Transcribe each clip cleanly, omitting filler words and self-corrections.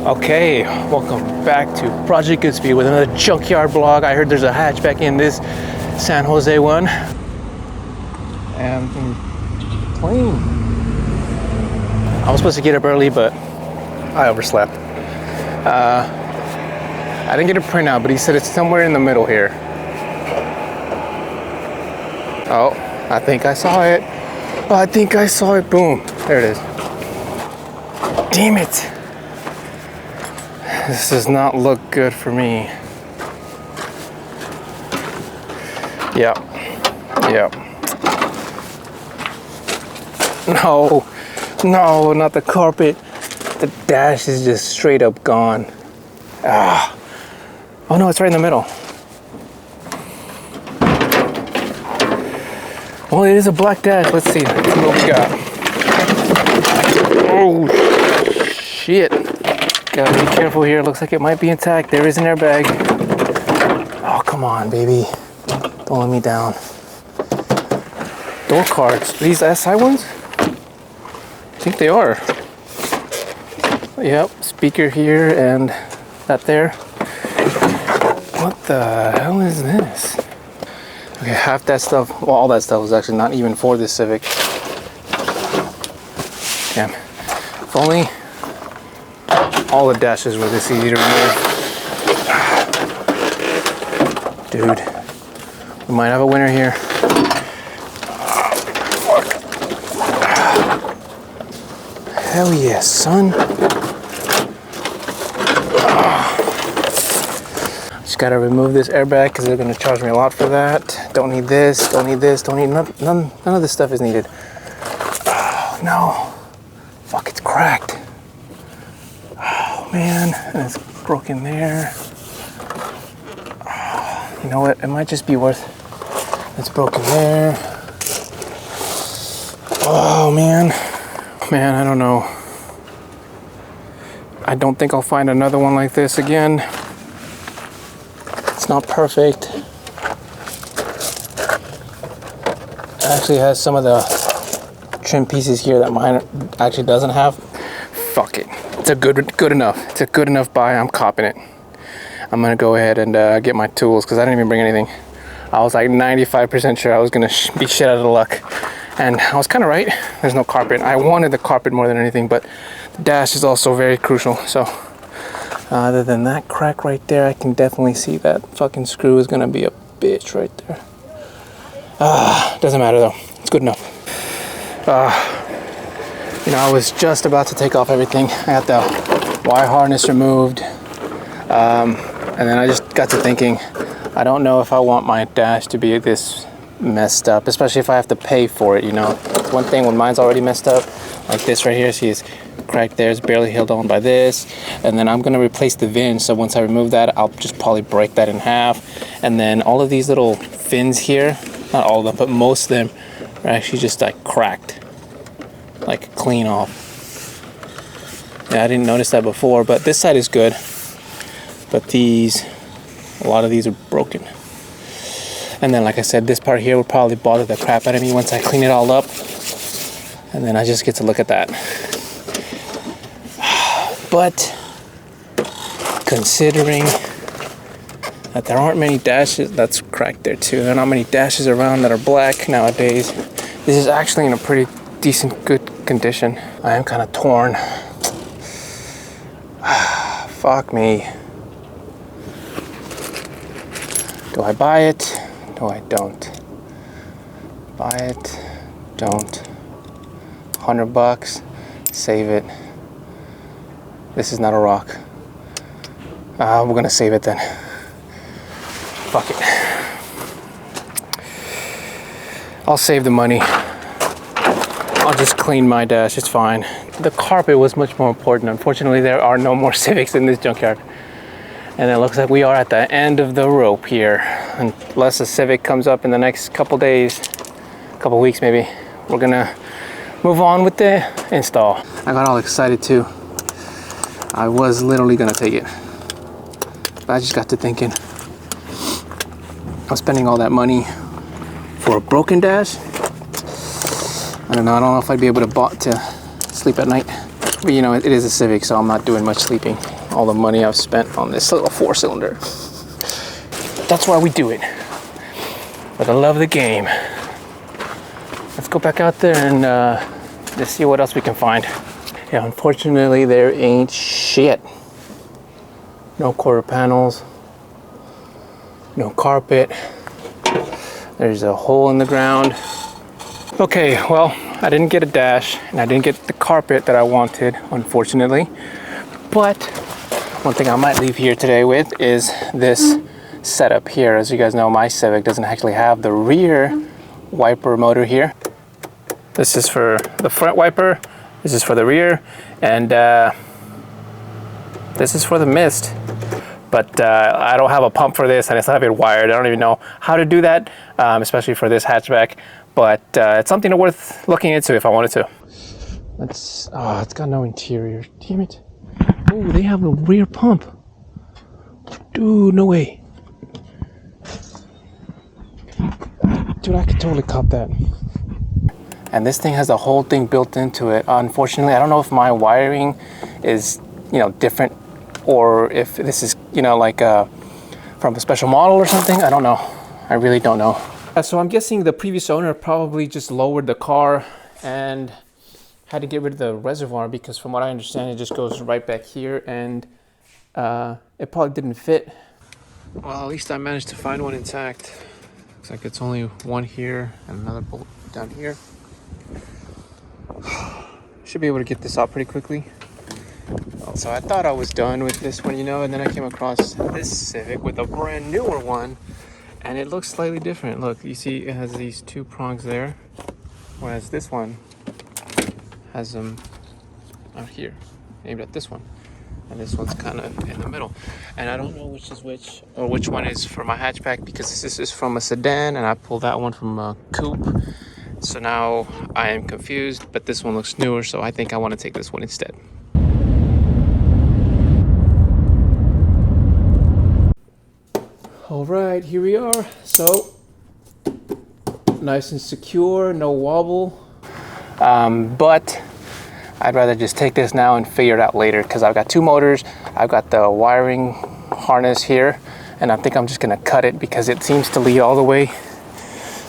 Okay, welcome back to Project GoodSpeed with another junkyard vlog. I heard there's a hatchback in this San Jose one. And clean. I was supposed to get up early, but I overslept. I didn't get a printout, but he said it's somewhere in the middle here. Oh, I think I saw it. Oh, I think I saw it. Boom. There it is. Damn it. This does not look good for me. Yep. No, not the carpet. The dash is just straight up gone. Ah. Oh no, it's right in the middle. Well, it is a black dash. Let's see what we got. Oh, shit. Gotta be careful here. Looks like it might be intact. There is an airbag. Oh, come on, baby. Don't let me down. Door cards. These SI ones? I think they are. Yep, speaker here and that there. What the hell is this? Okay, half that stuff, well, all that stuff was actually not even for this Civic. Damn. If only all the dashes were this easy to remove. Dude, we might have a winner here. Hell yeah, son. Just gotta remove this airbag because they're gonna charge me a lot for that. Don't need this, don't need this, don't need none of this stuff is needed. Oh, no. Fuck, it's cracked. Oh man, and it's broken there. Oh, you know what, it might just be worth, it's broken there. Oh man, I don't know. I don't think I'll find another one like this again. It's not perfect. It actually has some of the trim pieces here that mine actually doesn't have. Fuck it. It's a good enough. It's a good enough buy. I'm copping it. I'm gonna go ahead and get my tools because I didn't even bring anything. I was like 95% sure I was gonna be shit out of luck. And I was kind of right. There's no carpet. I wanted the carpet more than anything, but the dash is also very crucial. So other than that crack right there, I can definitely see that fucking screw is gonna be a bitch right there. Doesn't matter though. It's good enough. You know, I was just about to take off everything. I got the wire harness removed. And then I just got to thinking, I don't know if I want my dash to be this messed up, especially if I have to pay for it, you know. One thing when mine's already messed up, like this right here, see it's cracked there, it's barely held on by this, and then I'm gonna replace the VIN, so once I remove that, I'll just probably break that in half, and then all of these little fins here, not all of them, but most of them are actually just like cracked, like clean off. Yeah, I didn't notice that before, but this side is good, but these, a lot of these are broken. And then, like I said, this part here will probably bother the crap out of me once I clean it all up. And then I just get to look at that. But considering that there aren't many dashes, that's cracked there too. There are not many dashes around that are black nowadays. This is actually in a pretty decent, good condition. I am kind of torn. Fuck me. Do I buy it? No, I don't. Buy it, don't. $100, save it. This is not a rock. We're gonna save it then. Fuck it. I'll save the money. I'll just clean my dash, it's fine. The carpet was much more important. Unfortunately, there are no more Civics in this junkyard. And it looks like we are at the end of the rope here. Unless a Civic comes up in the next couple days, couple weeks maybe, we're gonna move on with the install. I got all excited too. I was literally gonna take it. But I just got to thinking, I'm spending all that money for a broken dash. I don't know if I'd be able to sleep at night. But you know, it is a Civic, so I'm not doing much sleeping. all the money I've spent on this little 4-cylinder. That's why we do it. For the love of the game. Let's go back out there and just see what else we can find. Yeah, unfortunately there ain't shit. No quarter panels, no carpet. There's a hole in the ground. Okay, well, I didn't get a dash and I didn't get the carpet that I wanted, unfortunately. But one thing I might leave here today with is this setup here. As you guys know, my Civic doesn't actually have the rear wiper motor here. This is for the front wiper, this is for the rear, and this is for the mist. But I don't have a pump for this and it's not even wired. I don't even know how to do that, especially for this hatchback. But it's something worth looking into if I wanted to. It's got no interior. Damn it. Oh, they have a rear pump. Dude, no way. Dude, I could totally cop that. And this thing has the whole thing built into it. Unfortunately, I don't know if my wiring is, different, or if this is, like from a special model or something. I don't know. I really don't know. So I'm guessing the previous owner probably just lowered the car and had to get rid of the reservoir, because from what I understand, it just goes right back here, and it probably didn't fit. Well, at least I managed to find one intact. Looks like it's only one here and another bolt down here. Should be able to get this out pretty quickly. So I thought I was done with this one, and then I came across this Civic with a brand newer one, and it looks slightly different. Look, you see it has these two prongs there, whereas this one has them out here, aimed at this one, and this one's kind of in the middle. And I don't know which is which, or which one is for my hatchback, because this is from a sedan and I pulled that one from a coupe. So now I am confused, but this one looks newer, so I think I want to take this one instead. All right, here we are. So nice and secure, no wobble. But I'd rather just take this now and figure it out later, because I've got two motors. I've got the wiring harness here, and I think I'm just gonna cut it because it seems to lead all the way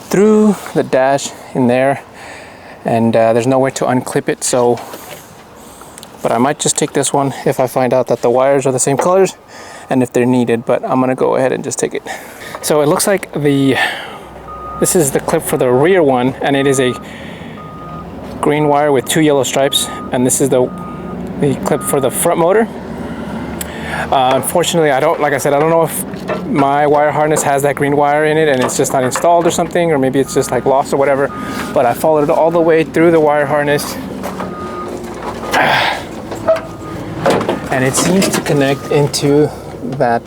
through the dash in there, and there's nowhere to unclip it. So, but I might just take this one if I find out that the wires are the same colors and if they're needed, but I'm gonna go ahead and just take it. So it looks like this is the clip for the rear one, and it is a green wire with 2 yellow stripes, and this is the clip for the front motor. Unfortunately, like I said, I don't know if my wire harness has that green wire in it and it's just not installed or something, or maybe it's just like lost or whatever, but I followed it all the way through the wire harness and it seems to connect into that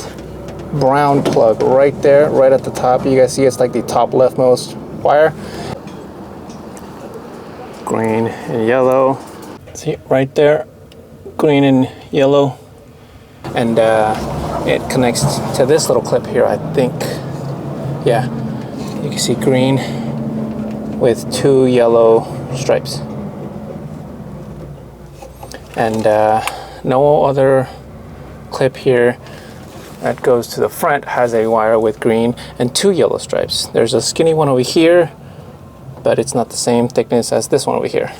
brown plug right there, right at the top. You guys see it's like the top leftmost wire. Green and yellow. See right there, green and yellow. And it connects to this little clip here, I think. Yeah, you can see green with 2 yellow stripes. And no other clip here that goes to the front has a wire with green and 2 yellow stripes. There's a skinny one over here, but it's not the same thickness as this one over here.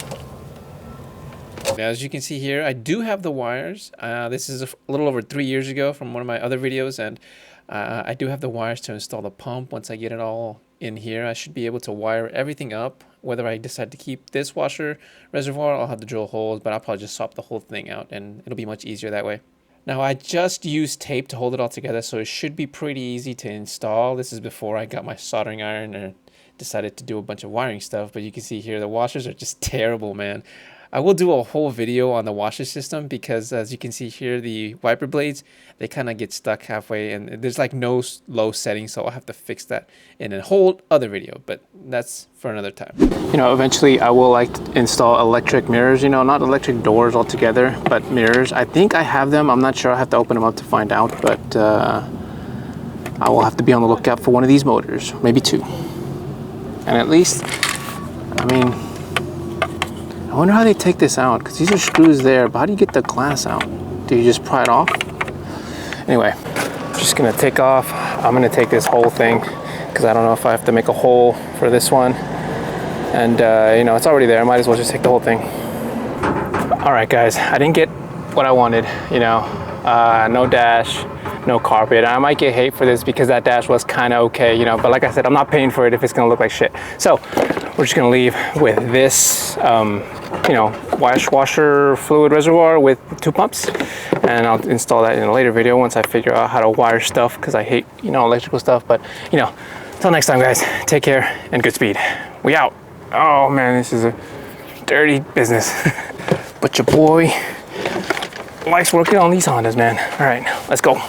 Now, as you can see here, I do have the wires. This is a little over 3 years ago from one of my other videos, and I do have the wires to install the pump. Once I get it all in here, I should be able to wire everything up. Whether I decide to keep this washer reservoir, I'll have to drill holes, but I'll probably just swap the whole thing out, and it'll be much easier that way. Now, I just used tape to hold it all together, so it should be pretty easy to install. This is before I got my soldering iron and decided to do a bunch of wiring stuff, but you can see here the washers are just terrible, man. I will do a whole video on the washer system because, as you can see here, the wiper blades, they kind of get stuck halfway, and there's like no low setting, so I'll have to fix that in a whole other video, but that's for another time. Eventually I will install electric mirrors, not electric doors altogether, but mirrors. I think I have them. I'm not sure. I have to open them up to find out, but I will have to be on the lookout for one of these motors, maybe 2. And at least, I wonder how they take this out, because these are screws there, but how do you get the glass out? Do you just pry it off? Anyway, just gonna take off. I'm gonna take this whole thing because I don't know if I have to make a hole for this one. And you know, it's already there. I might as well just take the whole thing. All right, guys, I didn't get what I wanted, you know, no dash, no carpet. I might get hate for this because that dash was kind of okay, you know, but like I said, I'm not paying for it if it's gonna look like shit. So we're just gonna leave with this, you know, washer fluid reservoir with 2 pumps, and I'll install that in a later video once I figure out how to wire stuff, because I hate, you know, electrical stuff. But you know, until next time, guys, take care and good speed. We out. Oh man, this is a dirty business. But your boy likes working on these Hondas, man. All right, let's go.